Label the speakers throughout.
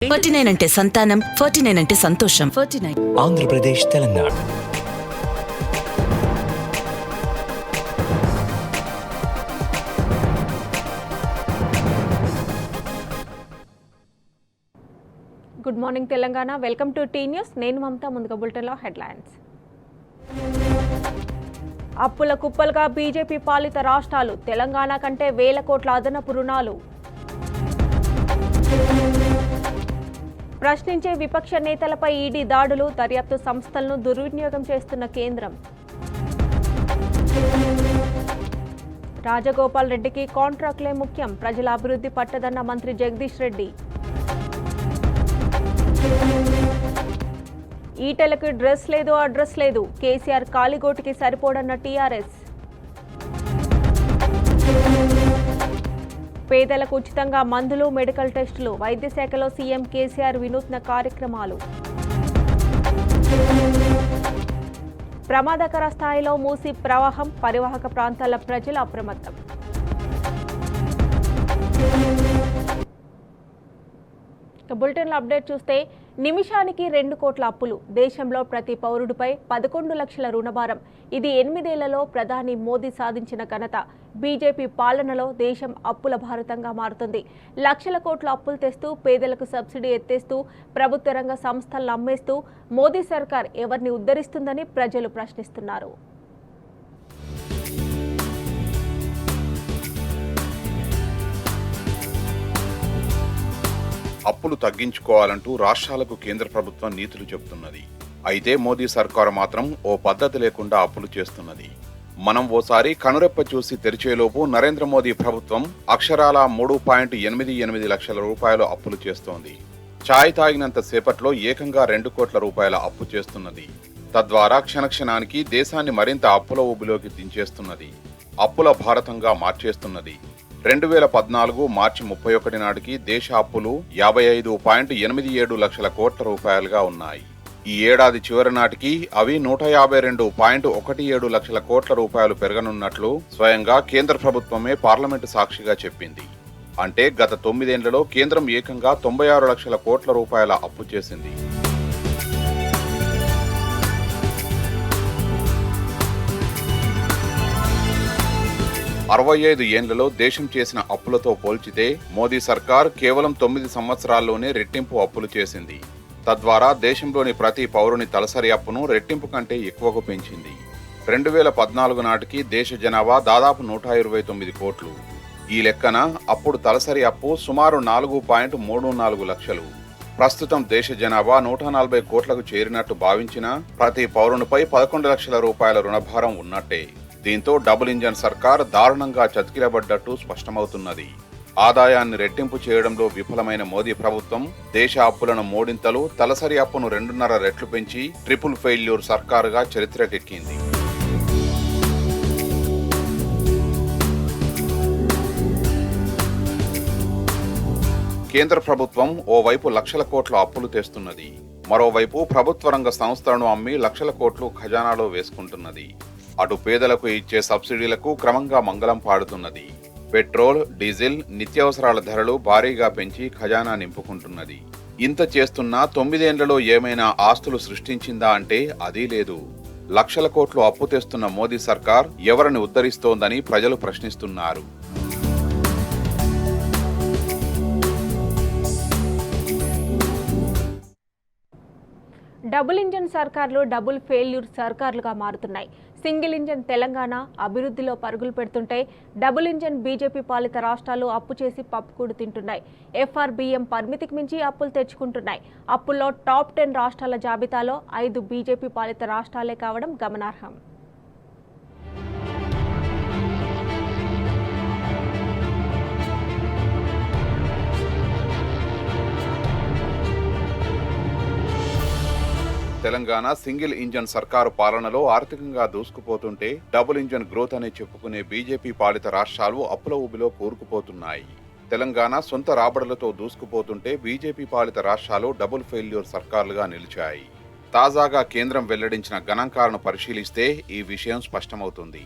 Speaker 1: 49 అంటే సంతానం, 49 అంటే సంతోషం. 49
Speaker 2: Andhra Pradesh, Telangana.
Speaker 3: Good morning Telangana. Welcome to T News. నేను మమతా. ముందుగా బులెటిన్లో హెడ్లైన్స్. అప్పుల కుప్పలుగా బీజేపీ పాలిత రాష్ట్రాలు, తెలంగాణ కంటే వేల కోట్ల అదనపు రుణాలు. ప్రశ్నించే విపక్ష నేతలపై ఈడీ దాడులు, దర్యాప్తు సంస్థలను దుర్వినియోగం చేస్తున్న కేంద్రం. రాజగోపాల్ రెడ్డికి కాంట్రాక్టులే ముఖ్యం, ప్రజల అభివృద్ధి పట్టదన్న మంత్రి జగదీష్ రెడ్డి. ఈటెలకు డ్రెస్ లేదు, అడ్రస్ లేదు, కేసీఆర్ కాలిగోటికి సరిపోడన్న టీఆర్ఎస్. పేదలకు ఉచితంగా మందులు, మెడికల్ టెస్టులు, వైద్య శాఖలో సీఎం కేసీఆర్ వినూత్న కార్యక్రమాలు. ప్రమాదకర స్థాయిలో మూసీ ప్రవాహం, పరివాహక ప్రాంతాల ప్రజలు అప్రమత్తం. బులెటిన్లో అప్డేట్ చూస్తే, నిమిషానికి 2 కోట్ల అప్పులు, దేశంలో ప్రతి పౌరుడిపై 11 లక్షల రుణభారం. ఇది 8 ఏళ్లలో ప్రధాని మోదీ సాధించిన ఘనత. బీజేపీ పాలనలో దేశం అప్పుల భారతంగా మారుతుంది. లక్షల కోట్ల అప్పులు తెస్తూ, పేదలకు సబ్సిడీ ఎత్తేస్తూ, ప్రభుత్వ రంగ సంస్థలను అమ్మేస్తూ మోదీ సర్కార్ ఎవరిని ఉద్ధరిస్తుందని ప్రజలు ప్రశ్నిస్తున్నారు.
Speaker 4: అప్పులు తగ్గించుకోవాలంటూ రాష్ట్రాలకు కేంద్ర ప్రభుత్వం నీతులు చెబుతున్నది. అయితే మోదీ సర్కారు మాత్రం ఓ పద్ధతి లేకుండా అప్పులు చేస్తున్నది. మనం ఓసారి కనురెప్ప చూసి తెరిచేలోపు నరేంద్ర మోదీ ప్రభుత్వం అక్షరాల 3.88 లక్షల రూపాయలు అప్పులు చేస్తోంది. ఛాయ్ తాగినంత సేపట్లో ఏకంగా 2 కోట్ల రూపాయల అప్పు చేస్తున్నది. తద్వారా క్షణక్షణానికి దేశాన్ని మరింత అప్పుల ఊబిలోకి దించేస్తున్నది. అప్పుల భారతంగా మార్చేస్తున్నది. 2014 మార్చి 31 నాటికి దేశ అప్పులు 55.87 లక్షల కోట్ల రూపాయలుగా ఉన్నాయి. ఈ ఏడాది చివరి నాటికి అవి 152.17 లక్షల కోట్ల రూపాయలు పెరగనున్నట్లు స్వయంగా కేంద్ర ప్రభుత్వమే పార్లమెంటు సాక్షిగా చెప్పింది. అంటే గత 9 ఏళ్లలో కేంద్రం ఏకంగా 96 లక్షల కోట్ల రూపాయల అప్పు చేసింది. "65 ఏళ్లలో దేశం చేసిన అప్పులతో పోల్చితే మోదీ సర్కార్ కేవలం 9 సంవత్సరాల్లోనే రెట్టింపు అప్పులు చేసింది. తద్వారా దేశంలోని ప్రతి పౌరుని తలసరి అప్పును రెట్టింపు కంటే ఎక్కువకు పెంచింది. 2014 నాటికి దేశ జనాభా దాదాపు 129 కోట్లు. ఈ లెక్కన అప్పుడు తలసరి అప్పు సుమారు 4.34 లక్షలు. ప్రస్తుతం దేశ జనాభా 140 కోట్లకు చేరినట్టు భావించినా ప్రతి పౌరునిపై 11 లక్షల రూపాయల రుణభారం ఉన్నట్టే. దీంతో డబుల్ ఇంజన్ సర్కార్ దారుణంగా చతికిలబడ్డట్టు స్పష్టమవుతున్నది. ఆదాయాన్ని రెట్టింపు చేయడంలో విఫలమైన మోదీ ప్రభుత్వం దేశ అప్పులను 3 తలసరి అప్పును 2.5 రెట్లు పెంచి ట్రిపుల్ ఫెయిల్యూర్ సర్కారుగా చరిత్రకెక్కింది. కేంద్ర ప్రభుత్వం ఓవైపు లక్షల కోట్ల అప్పులు తెస్తున్నది. మరోవైపు ప్రభుత్వ రంగ సంస్థలను అమ్మి లక్షల కోట్లు ఖజానాలో వేసుకుంటున్నది. అటు పేదలకు ఇచ్చే సబ్సిడీలకు క్రమంగా మంగళం పాడుతున్నది. పెట్రోల్, డీజిల్, నిత్యావసరాల ధరలు భారీగా పెంచి ఖజానా నింపుకుంటున్నది. ఇంత చేస్తున్నా 9 ఏళ్లలో ఏమైనా ఆస్తులు సృష్టించిందా అంటే అదీ లేదు. లక్షల కోట్లు అప్పు తెస్తున్న మోదీ సర్కార్ ఎవరిని ఉద్ధరిస్తోందని ప్రజలు ప్రశ్నిస్తున్నారు.
Speaker 3: డబుల్ ఇంజన్ సర్కార్లు డబుల్ ఫెయిల్యూర్ సర్కార్లుగా మారుతున్నాయి. సింగిల్ ఇంజన్ తెలంగాణ అభివృద్ధిలో పరుగులు పెడుతుంటే, డబుల్ ఇంజన్ బీజేపీ పాలిత రాష్ట్రాలు అప్పు చేసి పప్పుకూడు తింటున్నాయి. ఎఫ్ఆర్బిఎం పరిమితికి మించి అప్పులు తెచ్చుకుంటున్నాయి. అప్పుల్లో టాప్ 10 రాష్ట్రాల జాబితాలో 5 బీజేపీ పాలిత రాష్ట్రాలే కావడం గమనార్హం.
Speaker 4: తెలంగాణ సింగిల్ ఇంజన్ సర్కారు పాలనలో ఆర్థికంగా దూసుకుపోతుంటే, డబుల్ ఇంజన్ గ్రోత్ అని చెప్పుకునే బీజేపీ పాలిత రాష్ట్రాలు అప్పుల ఊబిలో కూరుకుపోతున్నాయి. తెలంగాణ సొంత రాబడులతో దూసుకుపోతుంటే, బీజేపీ పాలిత రాష్ట్రాలు డబుల్ ఫెయిల్యూర్ సర్కార్లుగా నిలిచాయి. తాజాగా కేంద్రం వెల్లడించిన గణాంకాలను పరిశీలిస్తే ఈ విషయం స్పష్టమవుతుంది.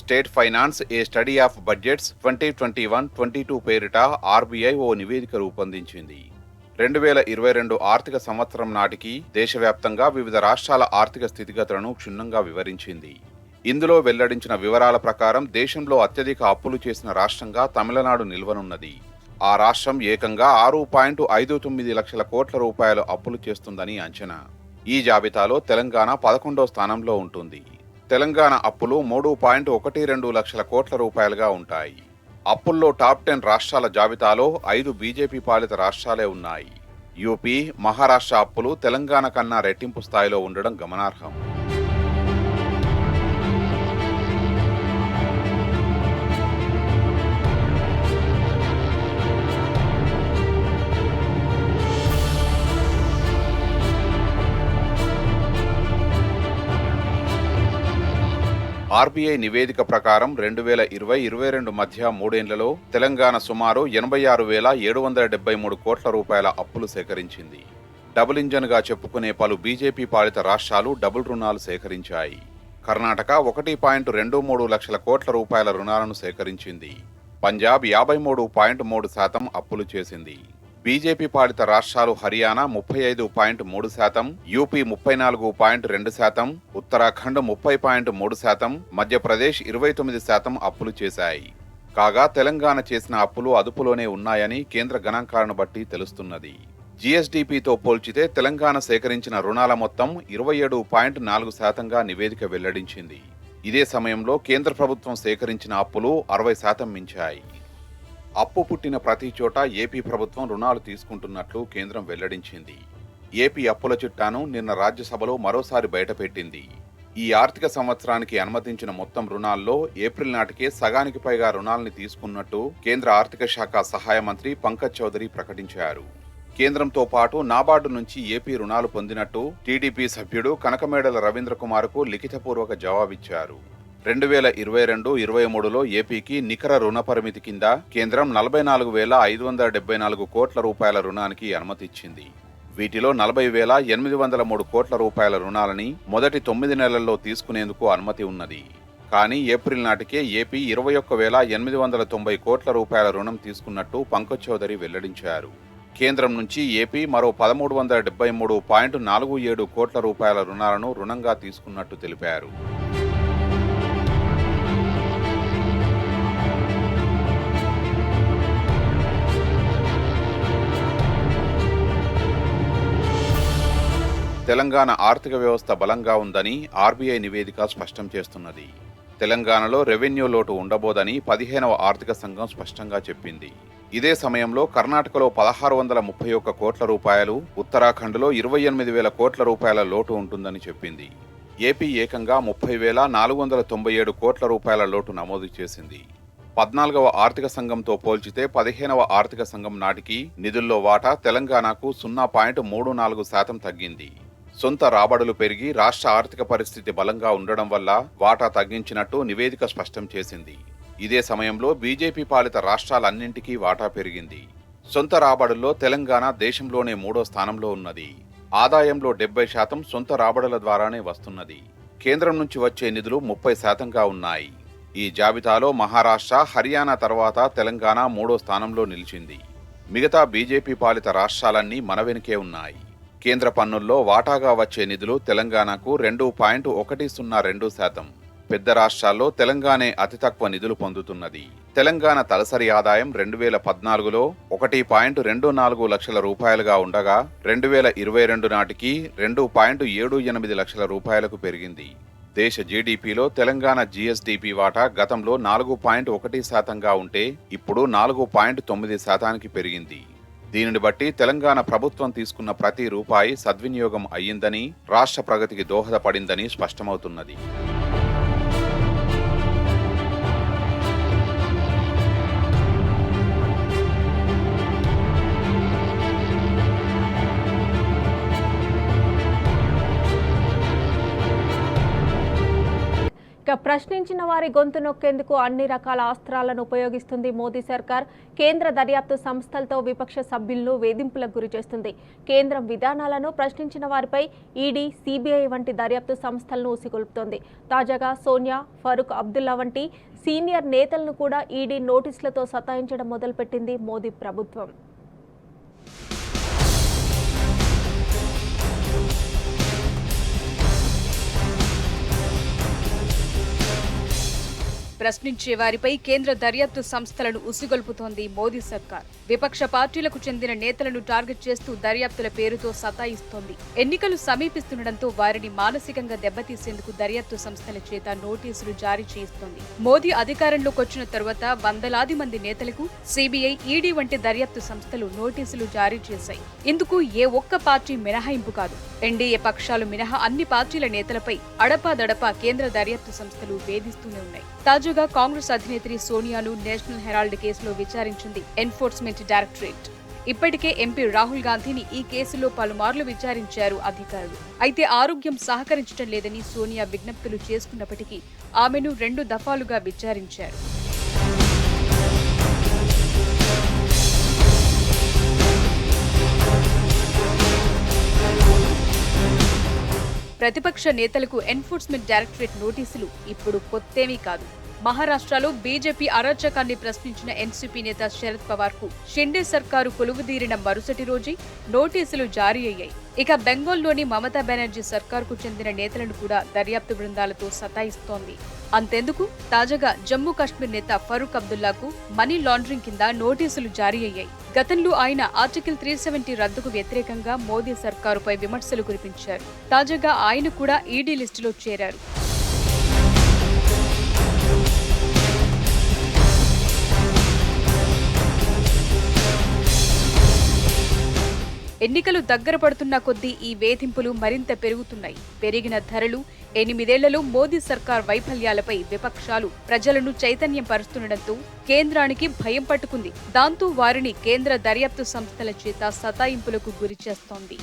Speaker 4: State finance A study of budgets 2021-22 పేరిట ఆర్బీఐ ఓ నివేదిక రూపొందించింది. 2022 ఆర్థిక సంవత్సరం నాటికి దేశవ్యాప్తంగా వివిధ రాష్ట్రాల ఆర్థిక స్థితిగతులను క్షుణ్ణంగా వివరించింది. ఇందులో వెల్లడించిన వివరాల ప్రకారం దేశంలో అత్యధిక అప్పులు చేసిన రాష్ట్రంగా తమిళనాడు నిల్వనున్నది. ఆ రాష్ట్రం ఏకంగా 6.59 లక్షల కోట్ల రూపాయలు అప్పులు చేస్తుందని అంచనా. ఈ జాబితాలో తెలంగాణ 11వ స్థానంలో ఉంటుంది. తెలంగాణ అప్పులు 3.12 లక్షల కోట్ల రూపాయలుగా ఉంటాయి. అప్పుల్లో టాప్ 10 రాష్ట్రాల జాబితాలో 5 బీజేపీ పాలిత రాష్ట్రాలే ఉన్నాయి. యూపీ, మహారాష్ట్ర అప్పులు తెలంగాణ కన్నా రెట్టింపు స్థాయిలో ఉండడం గమనార్హం. ఆర్బీఐ నివేదిక ప్రకారం 2020-22 మధ్య మూడేండ్లలో తెలంగాణ సుమారు 86,773 కోట్ల రూపాయల అప్పులు సేకరించింది. డబుల్ ఇంజన్గా చెప్పుకునే పలు బీజేపీ పాలిత రాష్ట్రాలు డబుల్ రుణాలు సేకరించాయి. కర్ణాటక 1.23 లక్షల కోట్ల రూపాయల రుణాలను సేకరించింది. పంజాబ్ 53.3% అప్పులు చేసింది. బీజేపీ పాలిత రాష్ట్రాలు హర్యానా 35.3%, యూపీ 34.2%, ఉత్తరాఖండ్ 30.3%, మధ్యప్రదేశ్ 29% అప్పులు చేశాయి. కాగా తెలంగాణ చేసిన అప్పులు అదుపులోనే ఉన్నాయని కేంద్ర గణాంకాలను బట్టి తెలుస్తున్నది. జీఎస్డీపీతో పోల్చితే తెలంగాణ సేకరించిన రుణాల మొత్తం 27.4%గా నివేదిక వెల్లడించింది. ఇదే సమయంలో కేంద్ర ప్రభుత్వం సేకరించిన అప్పులు 60% మించాయి. అప్పు పుట్టిన ప్రతి చోట ఏపీ ప్రభుత్వం రుణాలు తీసుకుంటున్నట్లు కేంద్రం వెల్లడించింది. ఏపీ అప్పుల చిట్టాను నిన్న రాజ్యసభలో మరోసారి బయటపెట్టింది. ఈ ఆర్థిక సంవత్సరానికి అనుమతించిన మొత్తం రుణాల్లో ఏప్రిల్ నాటికే సగానికి పైగా రుణాల్ని తీసుకున్నట్టు కేంద్ర ఆర్థిక శాఖ సహాయ మంత్రి పంకజ్ చౌదరి ప్రకటించారు. కేంద్రంతో పాటు నాబార్డు నుంచి ఏపీ రుణాలు పొందినట్టు టీడీపీ సభ్యుడు కనకమేడల రవీంద్ర కుమార్కు లిఖితపూర్వక జవాబిచ్చారు. 2022-23లో ఏపీకి నికర రుణ పరిమితి కింద కేంద్రం 44,574 కోట్ల రూపాయల రుణానికి అనుమతిచ్చింది. వీటిలో 40,803 కోట్ల రూపాయల రుణాలని మొదటి 9 నెలల్లో తీసుకునేందుకు అనుమతి ఉన్నది. కానీ ఏప్రిల్ నాటికే ఏపీ 21,890 కోట్ల రూపాయల రుణం తీసుకున్నట్టు పంకజ్ చౌదరి వెల్లడించారు. కేంద్రం నుంచి ఏపీ మరో 1373.47 కోట్ల రూపాయల రుణాలను రుణంగా తీసుకున్నట్టు తెలిపారు. తెలంగాణ ఆర్థిక వ్యవస్థ బలంగా ఉందని ఆర్బీఐ నివేదిక స్పష్టం చేస్తున్నది. తెలంగాణలో రెవెన్యూ లోటు ఉండబోదని 15వ ఆర్థిక సంఘం స్పష్టంగా చెప్పింది. ఇదే సమయంలో కర్ణాటకలో 1,631 కోట్ల రూపాయలు, ఉత్తరాఖండ్లో 28,000 కోట్ల రూపాయల లోటు ఉంటుందని చెప్పింది. ఏపీ ఏకంగా 30,497 కోట్ల రూపాయల లోటు నమోదు చేసింది. 14వ ఆర్థిక సంఘంతో పోల్చితే 15వ ఆర్థిక సంఘం నాటికి నిధుల్లో వాటా తెలంగాణకు 0.34% తగ్గింది. సొంత రాబడులు పెరిగి రాష్ట్ర ఆర్థిక పరిస్థితి బలంగా ఉండడం వల్ల వాటా తగ్గించినట్టు నివేదిక స్పష్టం చేసింది. ఇదే సమయంలో బీజేపీ పాలిత రాష్ట్రాలన్నింటికీ వాటా పెరిగింది. సొంత రాబడుల్లో తెలంగాణ దేశంలోనే 3వ స్థానంలో ఉన్నది. ఆదాయంలో 70% సొంత రాబడుల ద్వారానే వస్తున్నది. కేంద్రం నుంచి వచ్చే నిధులు 30%గా ఉన్నాయి. ఈ జాబితాలో మహారాష్ట్ర, హర్యానా తర్వాత తెలంగాణ 3వ స్థానంలో నిలిచింది. మిగతా బీజేపీ పాలిత రాష్ట్రాలన్నీ మన వెనుకే ఉన్నాయి. కేంద్ర పన్నుల్లో వాటాగా వచ్చే నిధులు తెలంగాణకు 2.102%. పెద్ద రాష్ట్రాల్లో తెలంగాణే అతి తక్కువ నిధులు పొందుతున్నది. తెలంగాణ తలసరి ఆదాయం 2014లో 1.24 లక్షల రూపాయలుగా ఉండగా 2022 నాటికి 2.78 లక్షల రూపాయలకు పెరిగింది. దేశ జీడీపీలో తెలంగాణ జీఎస్డీపీ వాటా గతంలో 4.1%గా ఉంటే ఇప్పుడు 4.9%కి పెరిగింది. దీనిని బట్టి తెలంగాణ ప్రభుత్వం తీసుకున్న ప్రతి రూపాయి సద్వినియోగం అయ్యిందని, రాష్ట్ర ప్రగతికి దోహదపడిందని స్పష్టమవుతున్నది.
Speaker 3: ఇక ప్రశ్నించిన వారి గొంతు నొక్కేందుకు అన్ని రకాల అస్త్రాలను ఉపయోగిస్తుంది మోదీ సర్కార్. కేంద్ర దర్యాప్తు సంస్థలతో విపక్ష సభ్యులను వేధింపులకు గురి చేస్తుంది. కేంద్రం విధానాలను ప్రశ్నించిన వారిపై ఈడీ, సిబిఐ వంటి దర్యాప్తు సంస్థలను ఉసిగొల్పుతోంది. తాజాగా సోనియా, ఫరూక్ అబ్దుల్లా వంటి సీనియర్ నేతలను కూడా ఈడీ నోటీసులతో సతాయించడం మొదలుపెట్టింది మోదీ ప్రభుత్వం.
Speaker 2: ప్రశ్నించే వారిపై కేంద్ర దర్యాప్తు సంస్థలను ఉసిగొల్పుతోంది మోదీ సర్కార్. విపక్ష పార్టీలకు చెందిన నేతలను టార్గెట్ చేస్తూ దర్యాప్తుల పేరుతో సతాయిస్తోంది. ఎన్నికలు సమీపిస్తుండటంతో వారిని మానసికంగా దెబ్బతీసేందుకు దర్యాప్తు సంస్థల చేత నోటీసులు జారీ చేస్తోంది. మోదీ అధికారంలోకి వచ్చిన తరువాత వందలాది మంది నేతలకు సిబిఐ, ఈడీ వంటి దర్యాప్తు సంస్థలు నోటీసులు జారీ చేశాయి. ఇందుకు ఏ ఒక్క పార్టీ మినహాయింపు కాదు. ఎన్డీఏ పక్షాలు మినహా అన్ని పార్టీల నేతలపై అడపాదడపా కేంద్ర దర్యాప్తు సంస్థలు వేధిస్తూనే ఉన్నాయి. తాజాగా కాంగ్రెస్ అధినేత్రి సోనియాను నేషనల్ హెరాల్డ్ కేసులో విచారించింది ఎన్ఫోర్స్మెంట్ డైరెక్టరేట్. ఇప్పటికే ఎంపీ రాహుల్ గాంధీని ఈ కేసులో పలుమార్లు విచారించారు అధికారులు. అయితే ఆరోగ్యం సహకరించడం లేదని సోనియా విజ్ఞప్తులు చేసుకున్నప్పటికీ ఆమెను 2 దఫాలుగా విచారించారు. ప్రతిపక్ష నేతలకు ఎన్ఫోర్స్మెంట్ డైరెక్టరేట్ నోటీసులు ఇప్పుడు కొత్తేమీ కాదు. మహారాష్ట్రలో బీజేపీ అరాచకాన్ని ప్రశ్నించిన ఎన్సీపీ నేత శరద్ పవార్ కు షిండే సర్కారు కొలువుదీరిన మరుసటి రోజే నోటీసులు జారీ అయ్యాయి. ఇక బెంగాల్లోని మమతా బెనర్జీ సర్కారుకు చెందిన నేతలను కూడా దర్యాప్తు బృందాలతో సతాయిస్తోంది. అంతెందుకు, తాజాగా జమ్మూ కాశ్మీర్ నేత ఫరూక్ అబ్దుల్లాకు మనీ లాండరింగ్ కింద నోటీసులు జారీ అయ్యాయి. గతంలో ఆయన ఆర్టికల్ 370 రద్దుకు వ్యతిరేకంగా మోదీ సర్కారుపై విమర్శలు కురిపించారు. తాజాగా ఆయన కూడా ఈడీ లిస్టులో చేరారు. ఎన్నికలు దగ్గర పడుతున్న కొద్దీ ఈ వేధింపులు మరింత పెరుగుతున్నాయి. పెరిగిన ధరలు, 8 ఏళ్లలో మోదీ సర్కార్ వైఫల్యాలపై విపక్షాలు ప్రజలను చైతన్యం పరుస్తుండటంతో కేంద్రానికి భయం పట్టుకుంది. దాంతో వారిని కేంద్ర దర్యాప్తు సంస్థల చేత సతాయింపులకు గురి చేస్తోంది.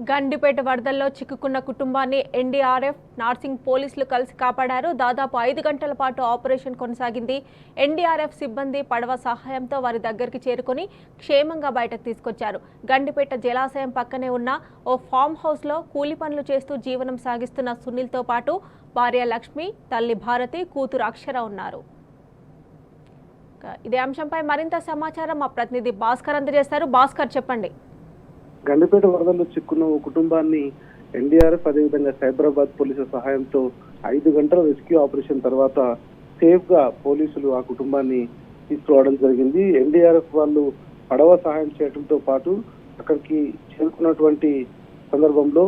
Speaker 3: గండిపేట వరదల్లో చిక్కుకున్న కుటుంబాన్ని ఎన్డీఆర్ఎఫ్, నార్సింగ్ పోలీసులు కలిసి కాపాడారు. దాదాపు 5 గంటల పాటు ఆపరేషన్ కొనసాగింది. ఎన్డీఆర్ఎఫ్ సిబ్బంది పడవ సహాయంతో వారి దగ్గరికి చేరుకుని క్షేమంగా బయటకు తీసుకొచ్చారు. గండిపేట జలాశయం పక్కనే ఉన్న ఓ ఫామ్ హౌస్లో కూలి పనులు చేస్తూ జీవనం సాగిస్తున్న సునీల్తో పాటు భార్య లక్ష్మి, తల్లి భారతి, కూతురు అక్షర ఉన్నారు. ఇదే అంశంపై మరింత సమాచారం మా ప్రతినిధి భాస్కర్ అందజేస్తారు. భాస్కర్, చెప్పండి.
Speaker 5: గండిపేట వరదల్లో చిక్కున్న ఓ కుటుంబాన్ని ఎన్డీఆర్ఎఫ్ అదేవిధంగా సైబరాబాద్ పోలీసుల సహాయంతో 5 గంటల రెస్క్యూ ఆపరేషన్ తర్వాత సేఫ్ గా పోలీసులు ఆ కుటుంబాన్ని తీసుకురావడం జరిగింది. ఎన్డీఆర్ఎఫ్ వాళ్ళు పడవ సహాయం చేయడంతో పాటు అక్కడికి చేరుకున్నటువంటి సందర్భంలో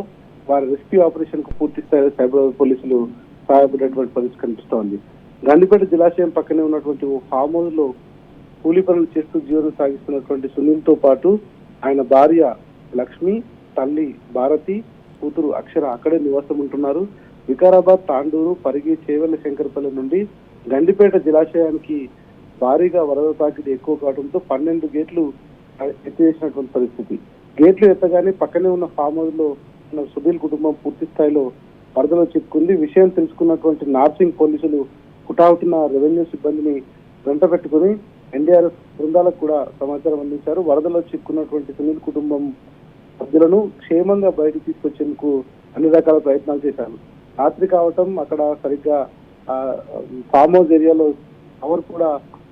Speaker 5: వారి రెస్క్యూ ఆపరేషన్ కు పూర్తి స్థాయిలో సైబరాబాద్ పోలీసులు సహాయపడేటువంటి పరిస్థితి కనిపిస్తోంది. గండిపేట జలాశయం పక్కనే ఉన్నటువంటి ఓ ఫామ్ హౌస్ లో కూలీ పనులు చేస్తూ జీవనం సాగిస్తున్నటువంటి సునీల్ తో పాటు ఆయన భార్య లక్ష్మి, తల్లి భారతి, కూతురు అక్షర అక్కడే నివాసం ఉంటున్నారు. వికారాబాద్, తాండూరు, పరిగి, చేవెళ్ల శంకరపల్లి నుండి గండిపేట జలాశయానికి భారీగా వరద తాకిడి ఎక్కువ కావడంతో 12 గేట్లు ఎత్తివేసినటువంటి పరిస్థితి. గేట్లు ఎత్తగానే పక్కనే ఉన్న ఫామ్ హౌస్ లో ఉన్న సునీల్ కుటుంబం పూర్తి స్థాయిలో వరదలో చిక్కుకుంది. విషయం తెలుసుకున్నటువంటి నార్సింగ్ పోలీసులు హుటాహుటిన రెవెన్యూ సిబ్బందిని వెంట పెట్టుకుని ఎన్డీఆర్ఎఫ్ బృందాలకు కూడా సమాచారం అందించారు. వరదలో చిక్కున్నటువంటి సునీల్ కుటుంబం సభ్యులను క్షేమంగా బయటకు తీసుకొచ్చేందుకు అన్ని రకాల ప్రయత్నాలు చేశారు. రాత్రి కావటం అక్కడ సరిగ్గా ఫామ్ హౌస్ ఏరియాలో పవర్ కూడా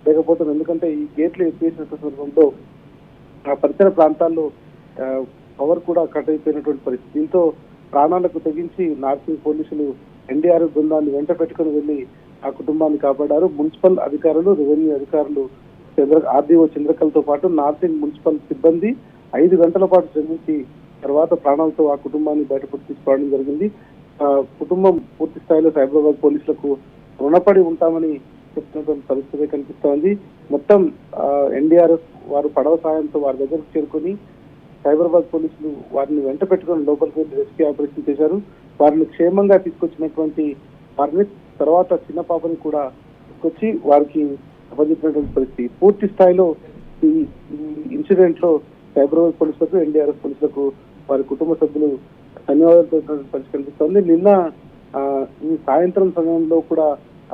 Speaker 5: లేకపోవడం, ఎందుకంటే ఈ గేట్లు ఎత్తివేసిన సందర్భంలో ఆ పరిసర ప్రాంతాల్లో పవర్ కూడా కట్ అయిపోయినటువంటి పరిస్థితి. దీంతో ప్రాణాలకు తెగించి నార్సింగ్ పోలీసులు ఎన్డీఆర్ఎఫ్ బృందాన్ని వెంట పెట్టుకుని వెళ్లి ఆ కుటుంబాన్ని కాపాడారు. మున్సిపల్ అధికారులు, రెవెన్యూ అధికారులు, ఆర్డీఓ చంద్రకళతో పాటు నార్సింగ్ మున్సిపల్ సిబ్బంది 5 గంటల పాటు శ్రమించి తర్వాత ప్రాణాలతో ఆ కుటుంబాన్ని బయటకు తీసుకోవడం జరిగింది. కుటుంబం పూర్తి స్థాయిలో సైబరాబాద్ పోలీసులకు రుణపడి ఉంటామని చెప్తున్నటువంటి పరిస్థితి కనిపిస్తోంది. మొత్తం ఎన్డీఆర్ఎఫ్ వారు పడవ సాయంతో వారి దగ్గరకు చేరుకొని సైబరాబాద్ పోలీసులు వారిని వెంట పెట్టుకుని లోపలికి వెళ్ళి రెస్క్యూ ఆపరేషన్ చేశారు. వారిని క్షేమంగా తీసుకొచ్చినటువంటి వారిని తర్వాత చిన్న పాపని కూడా తీసుకొచ్చి వారికి అప్పచెప్పినటువంటి పరిస్థితి. పూర్తి స్థాయిలో ఈ ఇన్సిడెంట్ లో సైబరాబాద్ పోలీసులకు, ఎన్డీఆర్ఎఫ్ పోలీసులకు వారి కుటుంబ సభ్యులు ధన్యవాదాలు పరిస్థితి కనిపిస్తోంది. నిన్న ఈ సాయంత్రం సమయంలో కూడా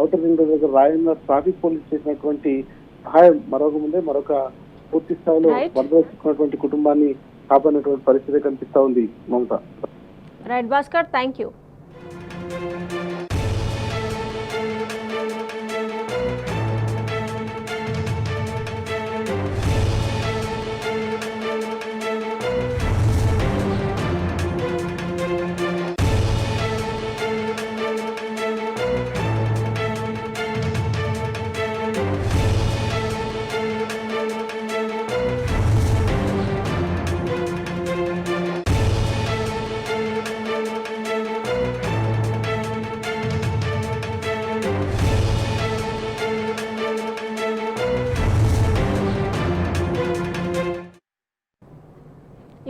Speaker 5: ఔటర్ రింగ్ రోడ్ దగ్గర రాయన్న ట్రాఫిక్ పోలీస్ చేసినటువంటి సహాయం మరొక పూర్తి స్థాయిలో వరద చిక్కున్నటువంటి కుటుంబాన్ని కాపాడినటువంటి పరిస్థితి కనిపిస్తా ఉంది. Mamata.
Speaker 3: Right Bhaskar, thank you.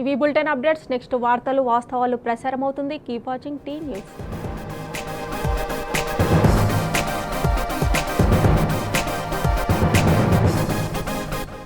Speaker 3: ఇవి బులెటిన్ అప్డేట్స్. నెక్స్ట్ వార్తలు వాస్తవాలు ప్రసారం అవుతుంది. Keep watching T news.